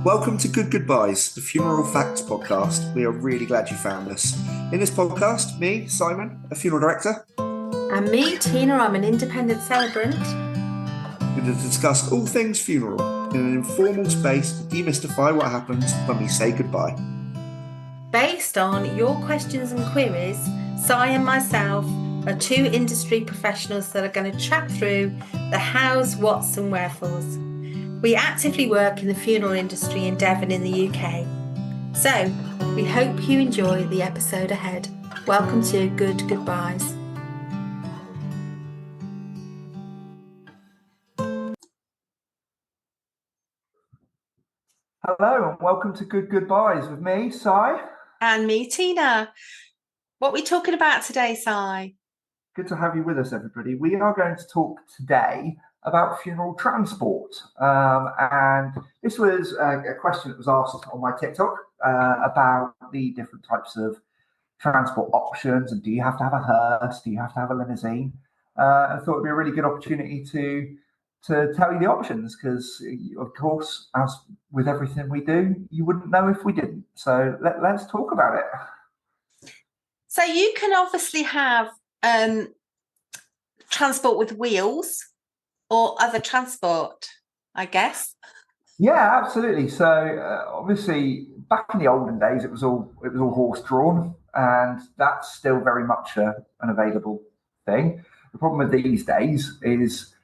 Welcome to Good Goobyes, the Funeral Facts podcast. We are really glad you found us. In this podcast, me, Simon, a funeral director, and me, Tina, I'm an independent celebrant. We're going to discuss all things funeral in an informal space to demystify what happens when we say goodbye. Based on your questions and queries, Si and myself are two industry professionals that are going to chat through the hows, whats and wherefores. We actively work in the funeral industry in Devon in the UK. So, we hope you enjoy the episode ahead. Welcome to Good Goobyes. Hello and welcome to Good Goobyes with me, Si. And me, Tina. What are we talking about today, Si? Good to have you with us, everybody. We are going to talk today about funeral transport. And this was a question that was asked on my TikTok about the different types of transport options. And do you have to have a hearse? Do you have to have a limousine? I thought it'd be a really good opportunity to tell you the options because, of course, as with everything we do, you wouldn't know if we didn't. So let's talk about it. So you can obviously have transport with wheels or other transport, I guess. Yeah, absolutely. So obviously, back in the olden days, it was all horse drawn, and that's still very much an available thing. The problem with these days is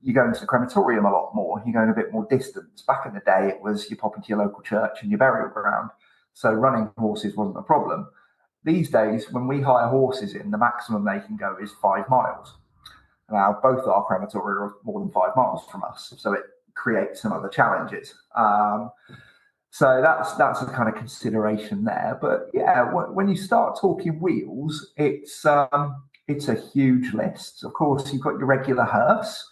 you go into the crematorium a lot more. You're going a bit more distance. Back in the day, it was you pop into your local church and your burial ground. So running horses wasn't a problem. These days, when we hire horses in, the maximum they can go is 5 miles. Now, both our crematoria are more than 5 miles from us, so it creates some other challenges. So that's a kind of consideration there. But yeah, when you start talking wheels, it's a huge list. Of course, you've got your regular hearse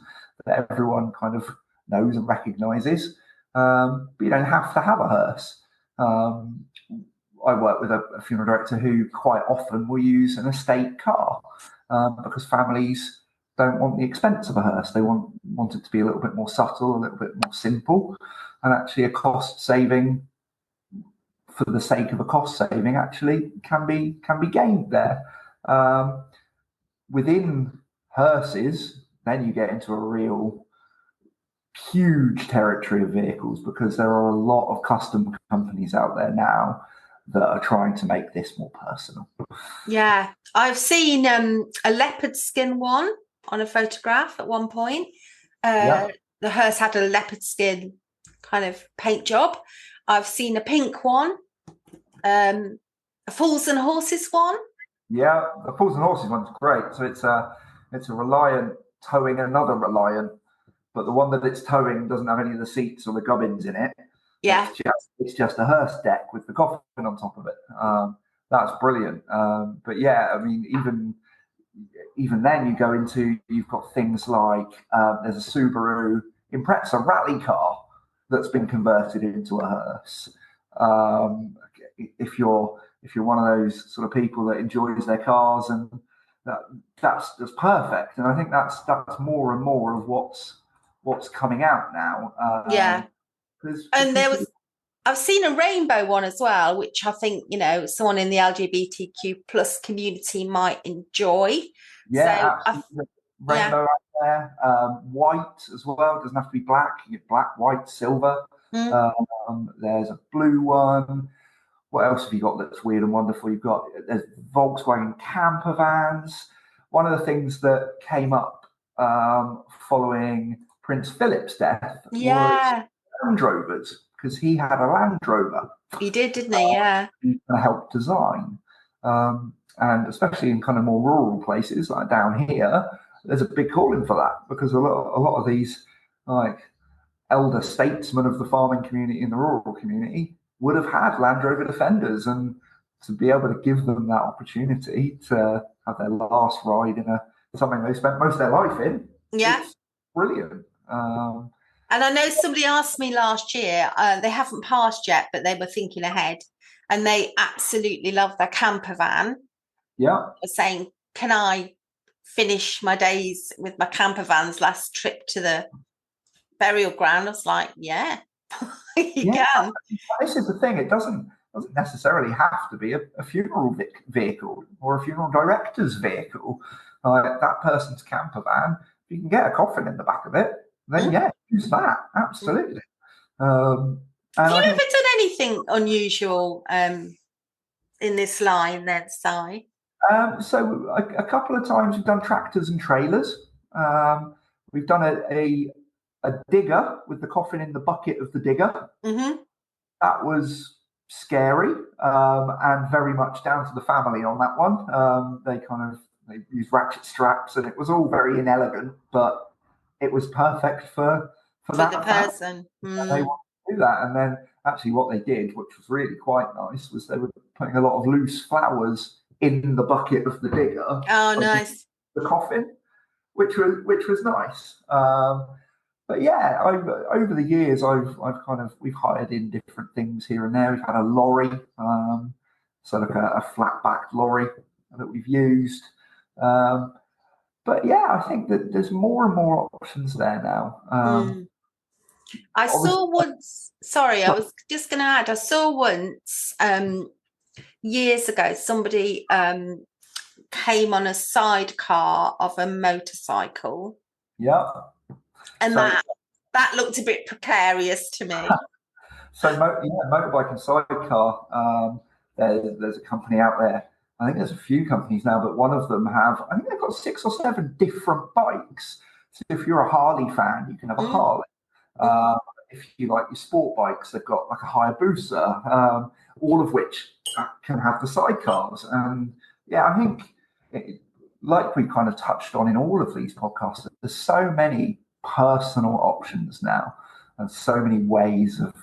that everyone kind of knows and recognises, but you don't have to have a hearse. I work with a funeral director who quite often will use an estate car because families don't want the expense of a hearse. They want it to be a little bit more subtle, a little bit more simple, and actually a cost saving for the sake of a cost saving actually can be gained there. Within hearses, then you get into a real huge territory of vehicles because there are a lot of custom companies out there now that are trying to make this more personal. Yeah, I've seen a leopard skin one on a photograph at one point. The hearse had a leopard skin kind of paint job. I've seen a pink one, a Fools and Horses one. Yeah, the Fools and Horses one's great. So it's a Reliant towing another Reliant, but the one that it's towing doesn't have any of the seats or the gubbins in it. Yeah, it's just a hearse deck with the coffin on top of it. That's brilliant. But yeah, I mean, even then you go into, you've got things like there's a Subaru Impreza rally car that's been converted into a hearse. If you're one of those sort of people that enjoys their cars, and that's perfect. And I think that's more and more of what's coming out now. And I've seen a rainbow one as well, which I think, someone in the LGBTQ plus community might enjoy. Yeah, rainbow out there. White as well. It doesn't have to be black. You get black, white, silver. There's a blue one. What else have you got that's weird and wonderful? There's Volkswagen camper vans. One of the things that came up following Prince Philip's death was Land Rovers, because he had a Land Rover. He did, didn't he? Yeah. He helped design. And especially in kind of more rural places like down here, there's a big calling for that because a lot of these like elder statesmen of the farming community and the rural community would have had Land Rover Defenders, and to be able to give them that opportunity to have their last ride in something they spent most of their life in. Yeah, it's brilliant. And I know somebody asked me last year, they haven't passed yet, but they were thinking ahead, and they absolutely love their camper van. Yeah. Saying, can I finish my days with my camper van's last trip to the burial ground? I was like, yeah, You Yeah, can. this is the thing. It doesn't necessarily have to be a funeral vehicle or a funeral director's vehicle. That person's camper van. If you can get a coffin in the back of it, then yeah, use that. Absolutely. And Have you I ever think done anything unusual in this line then, Si? so. A couple of times we've done tractors and trailers. We've done a digger with the coffin in the bucket of the digger. Mm-hmm. That was scary and very much down to the family on that one. They used ratchet straps and it was all very inelegant, but it was perfect for For the that family. person. And they wanted to do that. And then actually what they did, which was really quite nice, was they were putting a lot of loose flowers in the bucket of the digger. Oh, nice. The coffin, which was nice. But yeah, over the years, we've hired in different things here and there. We've had a lorry, so like a flat backed lorry that we've used. But yeah, I think that there's more and more options there now. I saw once. Sorry, I was just going to add. I saw once years ago somebody came on a sidecar of a motorcycle. Yeah. And so, that looked a bit precarious to me. So, motorbike and sidecar, there's a company out there. I think there's a few companies now, but one of them I think they've got 6 or 7 different bikes. So if you're a Harley fan, you can have a Harley. If you like your sport bikes, they've got like a Hayabusa, all of which can have the sidecars. And yeah, I think, like we kind of touched on in all of these podcasts, there's so many personal options now and so many ways of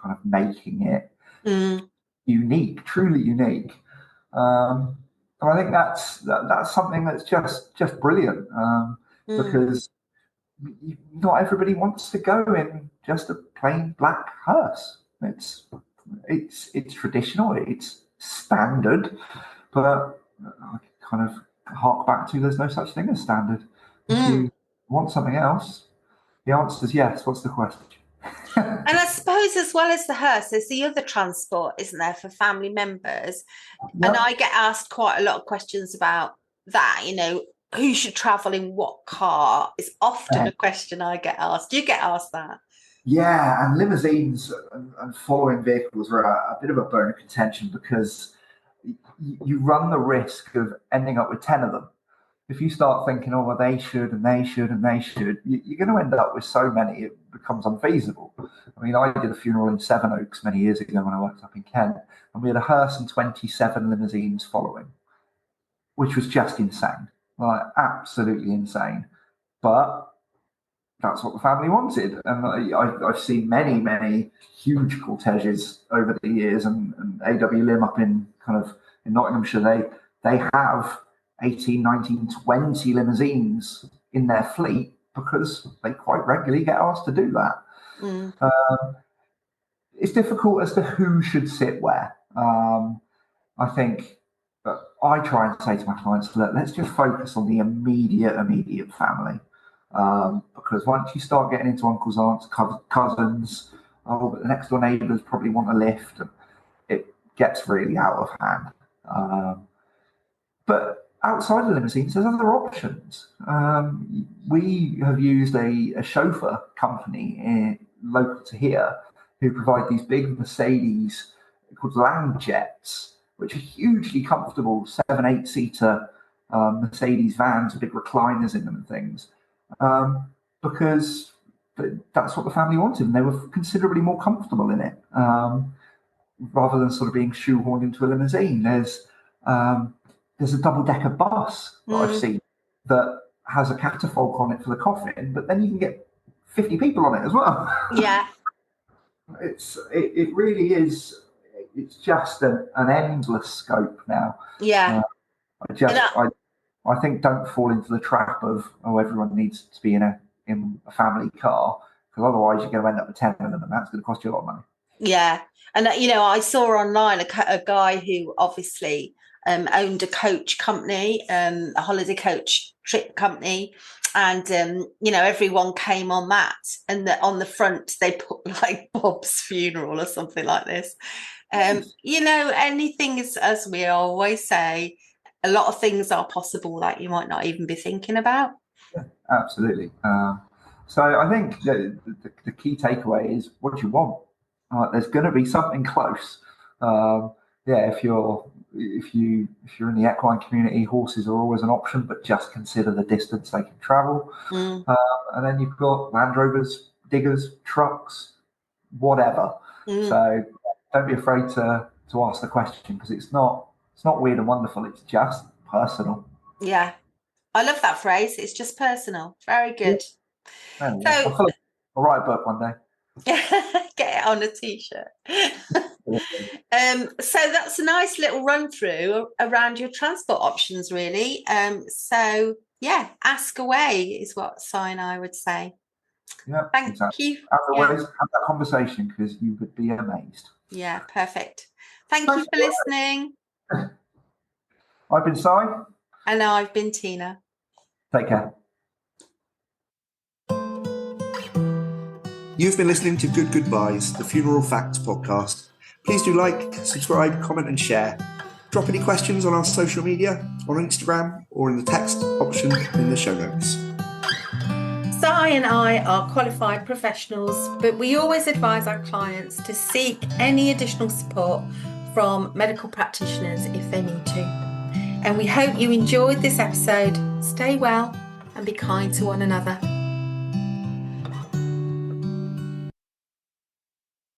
kind of making it unique, truly unique. And I think that's something that's just brilliant because not everybody wants to go in just a plain black hearse. It's traditional, it's standard, but I kind of hark back to there's no such thing as standard. If you want something else, the answer is yes. What's the question? And I suppose as well as the hearse, there's the other transport, isn't there, for family members? Yep. And I get asked quite a lot of questions about that, who should travel in what car is often a question I get asked. Do you get asked that? Yeah, and limousines and following vehicles are a bit of a bone of contention because you run the risk of ending up with 10 of them. If you start thinking, oh, well, they should, and they should, and they should, you're going to end up with so many, it becomes unfeasible. I mean, I did a funeral in Sevenoaks many years ago when I worked up in Kent, and we had a hearse and 27 limousines following, which was just insane, like absolutely insane. But that's what the family wanted. And I've seen many huge corteges over the years, and AW Lim up in Nottinghamshire, they have 18, 19, 20 limousines in their fleet because they quite regularly get asked to do that. It's difficult as to who should sit where. I think I try and say to my clients, let's just focus on the immediate family. Because once you start getting into uncles, aunts, cousins, but the next door neighbours probably want a lift, it gets really out of hand. But outside of limousines, there's other options. We have used a chauffeur company local to here who provide these big Mercedes called Land Jets, which are hugely comfortable 7-8-seater Mercedes vans with big recliners in them and things. Because that's what the family wanted, and they were considerably more comfortable in it, rather than sort of being shoehorned into a limousine. There's a double-decker bus that I've seen that has a catafalque on it for the coffin, but then you can get 50 people on it as well. Yeah. It really is. It's just an endless scope now. Yeah. I think don't fall into the trap of everyone needs to be in a family car, because otherwise you're going to end up with 10 of them, and that's going to cost you a lot of money. Yeah, and I saw online a guy who obviously owned a coach company, a holiday coach trip company, and everyone came on that, and on the front they put like Bob's funeral or something like this. Anything is, as we always say, a lot of things are possible that you might not even be thinking about. Yeah, absolutely. So I think the key takeaway is, what do you want? There's going to be something close. If you're in the equine community, horses are always an option, but just consider the distance they can travel. And then you've got Land Rovers, diggers, trucks, whatever. So don't be afraid to ask the question, because it's not weird and wonderful. It's just personal. Yeah, I love that phrase. It's just personal. Very good. Yeah. So I'll write a book one day. Get it on a t-shirt. So that's a nice little run through around your transport options, really. So yeah, ask away is what I would say. Yeah, thank you. As always, have that conversation, because you would be amazed. Yeah, perfect. Thank you for listening. I've been Si. And I've been Tina. Take care. You've been listening to Good Goobyes, the Funeral Facts podcast. Please do like, subscribe, comment and share. Drop any questions on our social media, on Instagram, or in the text option in the show notes. Si and I are qualified professionals, but we always advise our clients to seek any additional support from medical practitioners if they need to. And we hope you enjoyed this episode. Stay well and be kind to one another.